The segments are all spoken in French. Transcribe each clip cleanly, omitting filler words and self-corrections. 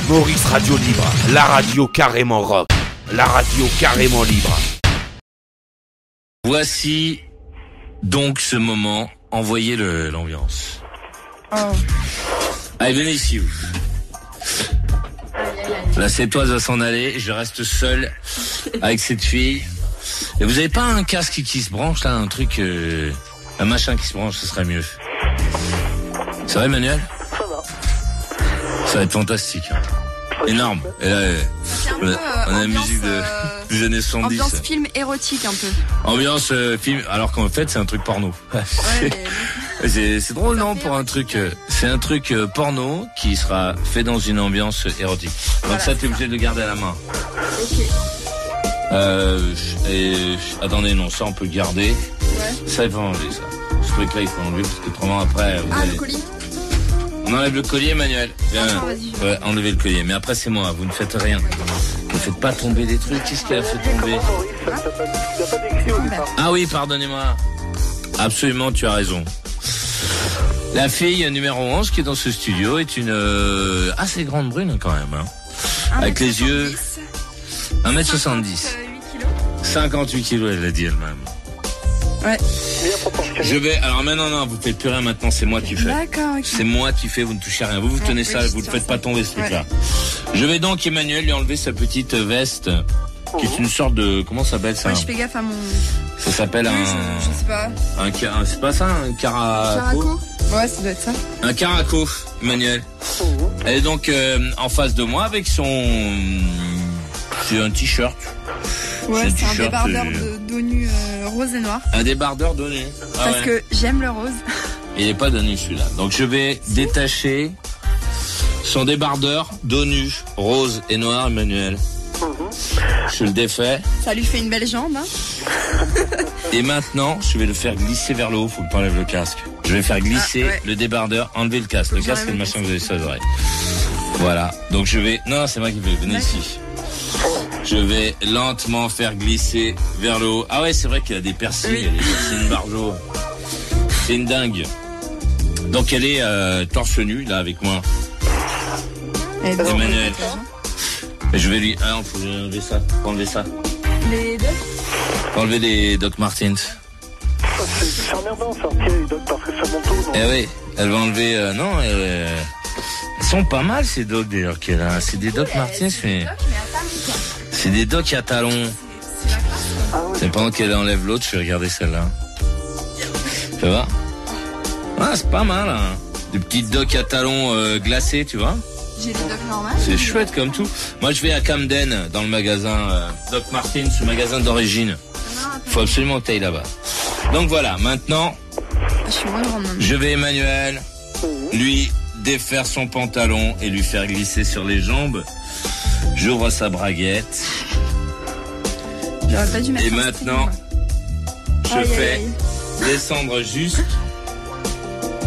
Maurice Radio Libre, la radio carrément rock, la radio carrément libre. Voici donc ce moment, envoyez l'ambiance. Oh. Allez, venez ici, vous. La sétoise va s'en aller, je reste seul avec cette fille. Et vous avez pas un casque qui se branche là, un truc, un machin qui se branche, ce serait mieux. C'est vrai, Manuel? Ça va. Ça va être fantastique. Hein. Énorme. Et là, on a la musique des années 70. Ambiance film érotique un peu. Ambiance film, alors qu'en fait c'est un truc porno. Ouais, c'est drôle, non, pour un truc. C'est un truc porno qui sera fait dans une ambiance érotique. Donc voilà, ça, t'es obligé de le garder à la main. Ok. Attendez, non, ça on peut le garder. Ouais. Ça il faut enlever ça. Ce truc-là il faut enlever parce que autrement après. Le colis. On enlève le collier, Manuel. Viens. Attends, vas-y. Ouais, enlevez le collier. Mais après c'est moi. Vous ne faites rien. Ne faites pas tomber des trucs. Qu'est-ce qu'elle a fait tomber? Il n'y a pas d'écrit au départ. Ah oui, pardonnez-moi. Absolument, tu as raison. La fille numéro 11 qui est dans ce studio est une assez grande brune quand même. Hein. Avec les yeux 1m70. 58 kilos, elle l'a dit elle-même. Ouais. Bien proportionné. Je vais... Alors maintenant, non, vous faites plus rien maintenant, c'est moi qui fais. D'accord, ok. C'est moi qui fais, vous ne touchez à rien. Vous tenez oui, ça, je vous ne tiens faites ça. pas tomber ce truc-là. Je vais donc, Emmanuel, lui enlever sa petite veste, qui est une sorte de... Comment ça s'appelle ça? Ouais, je fais gaffe à mon... Ça s'appelle Oui, je sais pas. c'est pas ça, un caraco? Caraco. Ouais, ça doit être ça. Un caraco, Emmanuel. Elle est donc en face de moi avec son... C'est un t-shirt. Ouais, c'est un t-shirt, débardeur d'eau nue rose et noir. Un débardeur donné. Ah Parce ouais. que j'aime le rose. Il n'est pas donné celui-là. Donc je vais détacher son débardeur d'eau nue, rose et noir, Emmanuel. Je le défais. Ça lui fait une belle jambe, hein. Et maintenant, je vais le faire glisser vers le haut. Faut que tu enlèves le casque. Je vais faire glisser le débardeur, enlever le casque. Le casque, c'est le machin que vous avez sur les oreilles. Voilà. Donc je vais... Non, c'est moi qui vais. Venez ici. Je vais lentement faire glisser vers le haut. Ah ouais, c'est vrai qu'il y a des piercings. Oui. Il y a des piercings Barjo. C'est une dingue. Donc elle est torse nu, là, avec moi. Emmanuel. Et je vais lui... Ah non, faut enlever ça. Faut enlever ça. Les deux. Faut enlever les Doc Martens. C'est emmerdant de sortir les docs parce que ça monte haut. Eh oui, elle va enlever... non, elles sont pas mal, ces Doc, d'ailleurs, qu'elle a. C'est des Doc Martens, mais... C'est des Doc à talons. C'est pendant qu'elle enlève l'autre, je vais regarder celle-là. Ça va? Ah, c'est pas mal, hein. Des petites Doc à talons glacés, tu vois? J'ai des docs normales. C'est chouette comme tout. Moi, je vais à Camden, dans le magasin Doc Martens, ce magasin d'origine. Faut absolument que tu ailles là-bas. Donc voilà, maintenant, Je suis moins grande maintenant. je vais, Emmanuel, lui défaire son pantalon et lui faire glisser sur les jambes. J'ouvre sa braguette. J'aurais pas dû mettre Et un maintenant, string, moi. je Aïe, fais aïe, descendre juste.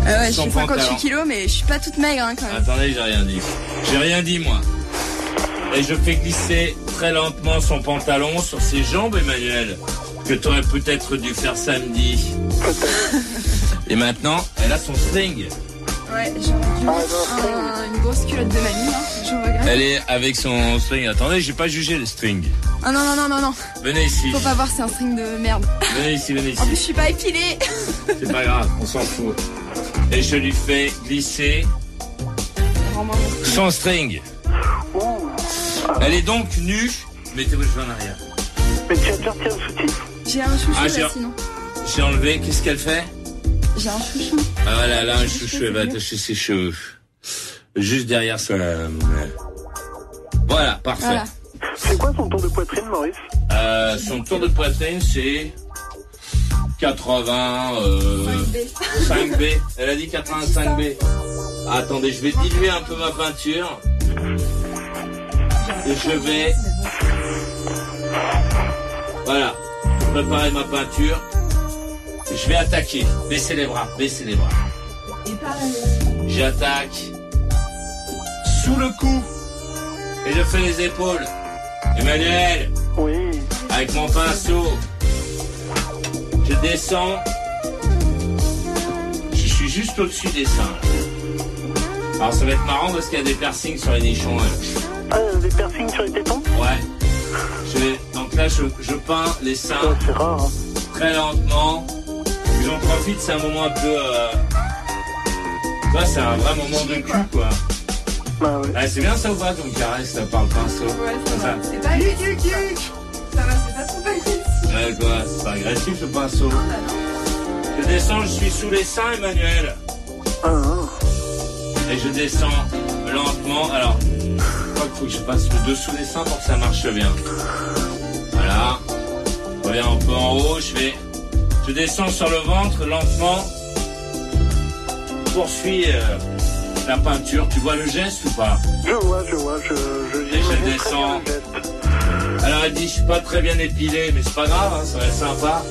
Ah ouais, je son fais 58 pantalon. kilos, mais je suis pas toute maigre, hein, quand même. Attendez, j'ai rien dit. J'ai rien dit, moi. Et je fais glisser très lentement son pantalon sur ses jambes, Emmanuel, que tu aurais peut-être dû faire samedi. Et maintenant, elle a son string. Ouais, j'aurais dû mettre une grosse culotte de mamie, hein. Je regrette. Elle est avec son string. Attendez, j'ai pas jugé le string. Ah non, non, non, non, non. Venez ici. Faut pas voir, c'est un string de merde. Venez ici, venez En plus, ici. je suis pas épilée. C'est pas grave, on s'en fout. Et je lui fais glisser Rends-moi mon string. son string. Elle est donc nue. Mettez vos cheveux en arrière. Mais tu as déjà retiré le soutif. J'ai un chouchou, Ah, là, sinon. J'ai enlevé. Qu'est-ce qu'elle fait? J'ai un chouchou. Ah voilà, là, un chouchou, elle va attacher ses cheveux. Juste derrière ça. Voilà, parfait. Voilà. C'est quoi son tour de poitrine, Maurice? Son tour de poitrine, c'est 80... 5B. Elle a dit 85B. Ah, attendez, je vais diluer un peu ma peinture. Et je vais... Voilà. Préparer ma peinture. Je vais attaquer. Baissez les bras, baissez les bras. J'attaque sous le cou. Et je fais les épaules. Emmanuel, Oui. avec mon pinceau, je descends. Je suis juste au-dessus des seins. Alors ça va être marrant parce qu'il y a des piercings sur les nichons. Ah, des piercings sur les tétons? Ouais. Donc là, je peins les seins. C'est rare, hein. Très lentement. J'en profite, c'est un moment un peu... Là, c'est un vrai moment de cul, quoi. Bah ouais. Ah, c'est bien ça ou pas, ton caresse par le pinceau? Ouais, ça va. C'est pas agressif. Ça va, c'est pas trop agressif. Ouais, quoi, c'est pas agressif le pinceau. Je descends, je suis sous les seins, Emmanuel. Et je descends lentement. Alors, je crois qu'il faut que je passe le dessous des seins pour que ça marche bien. Voilà. Je reviens un peu en haut, je descends sur le ventre lentement. Poursuis la peinture. Tu vois le geste ou pas? Je vois. Et je descends. Alors elle dit, je suis pas très bien épilé, mais c'est pas grave, hein, ça va être sympa.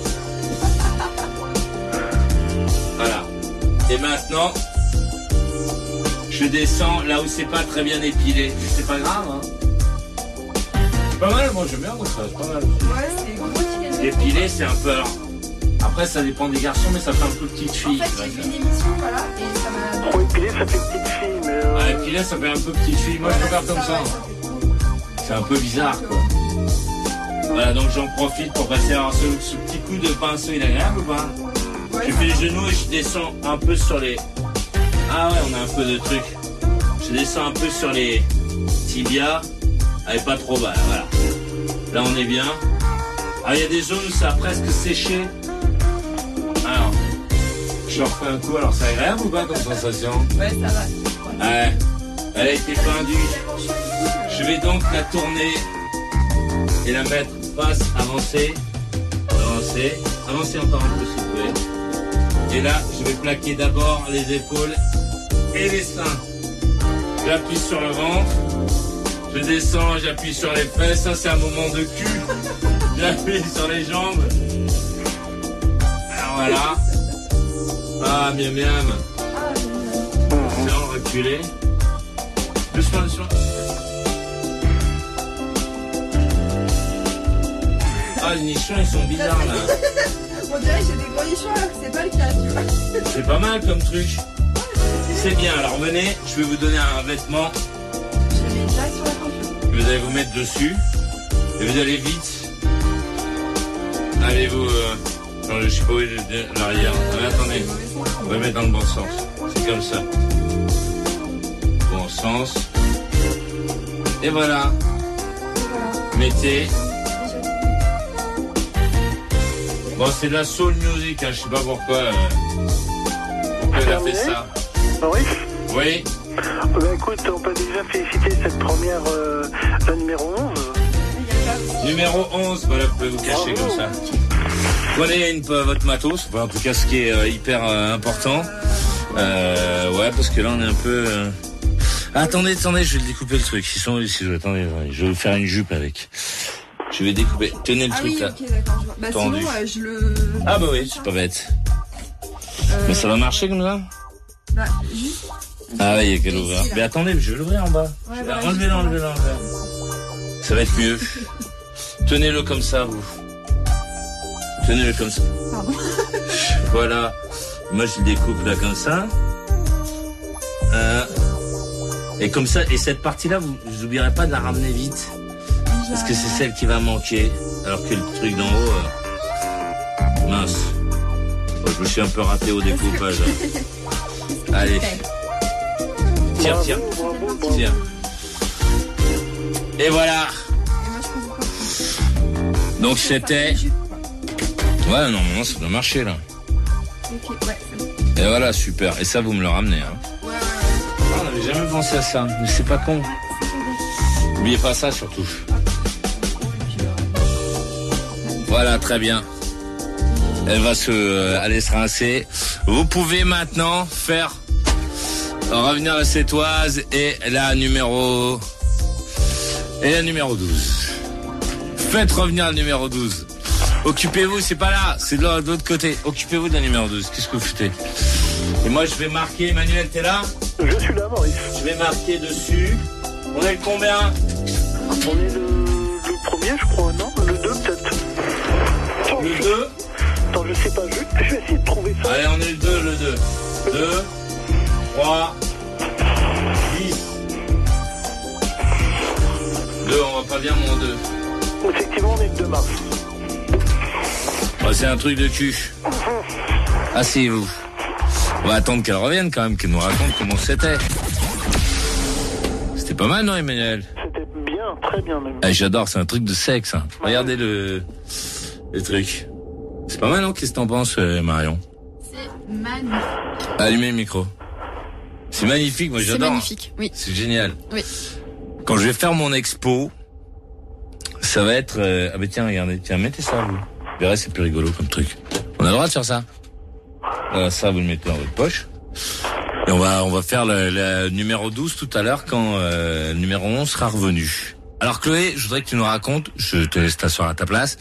Voilà. Et maintenant, je descends là où c'est pas très bien épilé. Mais c'est pas grave, hein. C'est pas mal, moi j'aime bien ça, c'est pas mal. Ouais, c'est gros. Épilé, c'est un peu... Alors, après, ça dépend des garçons, mais ça fait un peu petite fille. En fait, j'ai vu une émission, voilà, et ça m'a... Trop épilé, ça fait petite fille, mais... Ah, épilé, ça fait un peu petite fille. Moi, je peux faire comme ça. C'est un peu bizarre, quoi. Voilà, donc j'en profite pour passer. Alors, ce petit coup de pinceau, il est agréable ou pas? Je fais les genoux et je descends un peu sur les... Ah ouais, on a un peu de trucs. Je descends un peu sur les tibias. Allez, pas trop bas, là, voilà. Là, on est bien. Alors, il y a des zones où ça a presque séché. Alors, je refais un coup. Alors, c'est agréable ou pas comme sensation? Ouais, ça va. Ouais, elle a été peindue. Je vais donc la tourner et la mettre face, avancer encore un peu s'il vous plaît. Et là, je vais plaquer d'abord les épaules et les seins. J'appuie sur le ventre, je descends, j'appuie sur les fesses, ça c'est un moment de cul. J'appuie sur les jambes. Alors voilà. Ah, miam miam. Tiens, reculer. Doucement. Ah, les nichons, ils sont bizarres, là. On dirait que j'ai des gros nichons alors que c'est pas le cas, tu vois. C'est pas mal comme truc. C'est bien. Alors, venez, je vais vous donner un vêtement. Je mets direct sur la peinture. Vous allez vous mettre dessus. Et vous allez vite. Allez-vous... Non, je sais pas où est l'arrière. Attendez. On va mettre dans le bon sens. C'est comme ça. Bon sens. Et voilà. Mettez... Bon, c'est de la soul music, hein, je sais pas pourquoi elle a fait ça. Ah oui? Oui. Bah écoute, on peut déjà féliciter cette première, la numéro 11. Numéro 11, voilà, vous pouvez vous cacher comme ça. Prenez votre matos, enfin, en tout cas ce qui est hyper important. Ouais, parce que là on est un peu... Attendez, je vais découper le truc. Ils sont ici, attendez, je vais vous faire une jupe avec. Je vais découper. Tenez le truc oui, là. Ok, d'accord. Bah tendu. Sinon, je le... Ah bah oui, c'est pas bête. Mais ça va marcher comme ça? Bah, juste... Ah oui, il y a qu'elle ouvre. Mais attendez, je vais l'ouvrir en bas. Ouais, voilà, enlevez-le. Ça va être mieux. Tenez-le comme ça, vous. Tenez-le comme ça. Pardon. Voilà. Moi, je le découpe là comme ça. Et comme ça, et cette partie-là, vous n'oublierez pas de la ramener vite. Parce que c'est celle qui va manquer. Alors que le truc d'en haut... mince. Bon, je me suis un peu raté au découpage. Allez. Tiens. Et voilà. Donc c'était... Ouais, non, ça doit marcher là. Ok, ouais. Et voilà, super. Et ça, vous me le ramenez. Hein. Ouais. On n'avait jamais pensé à ça. Mais c'est pas con. N'oubliez pas ça surtout. Voilà, très bien. Elle va aller se rincer. Vous pouvez maintenant faire revenir la sétoise et la numéro 12. Faites revenir la numéro 12. Occupez-vous, c'est pas là, c'est de l'autre côté. Occupez-vous de la numéro 12. Qu'est-ce que vous foutez? Et moi, je vais marquer. Emmanuel, t'es là? Je suis là, Maurice. Je vais marquer dessus. On est le combien? On est le premier, je crois, non? Le 2, peut-être. Le 2? Attends, je sais pas, je vais essayer de trouver ça. Allez, on est le 2. 2, 3, revient mon 2. Effectivement, on est le 2 mars. Oh, c'est un truc de cul. Asseyez-vous. On va attendre qu'elle revienne quand même, qu'elle nous raconte comment c'était. C'était pas mal, non, Emmanuel? C'était bien, très bien même. Ah, j'adore, c'est un truc de sexe. Hein. Regardez le truc. C'est pas mal, non? Qu'est-ce que t'en penses, Marion? C'est magnifique. Allumez le micro. C'est magnifique, moi j'adore. C'est magnifique, oui. C'est génial. Oui. Quand je vais faire mon expo, ça va être... Ah bah tiens, regardez, tiens, mettez ça, vous. Vous verrez, c'est plus rigolo comme truc. On a le droit de faire ça. Voilà, ça, vous le mettez dans votre poche. Et on va faire le numéro 12 tout à l'heure quand le numéro 11 sera revenu. Alors Chloé, je voudrais que tu nous racontes, je te laisse t'asseoir à ta place,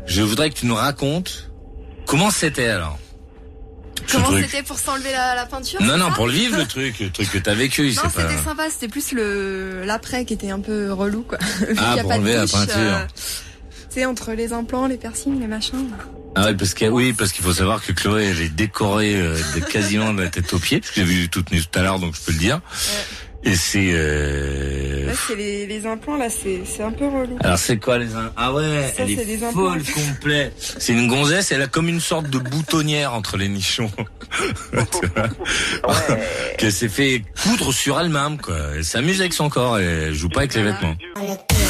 je voudrais que tu nous racontes comment c'était alors. Comment c'était pour s'enlever la peinture? Non, pour le vivre, le truc que t'as vécu. Non, c'était sympa, c'était plus l'après qui était un peu relou, quoi. Ah, pour enlever la peinture. Tu sais, entre les implants, les piercings, les machins. Ah oui, parce qu'il faut savoir que Chloé, elle est décorée quasiment de la tête aux pieds, parce que j'ai vu toute nue tout à l'heure, donc je peux le dire. Et c'est là, c'est les implants, là, c'est un peu relou. Alors c'est quoi les implants? Ah ouais, ça, elle est folle complet. C'est une gonzesse, elle a comme une sorte de boutonnière entre les nichons. Qu'elle s'est fait coudre sur elle-même, quoi. Elle s'amuse avec son corps, elle joue pas avec les vêtements.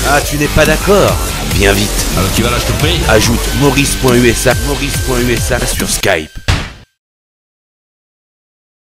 Ah, tu n'es pas d'accord? Viens vite. Alors tu vas là, je te prie. Ajoute Maurice.usa sur Skype.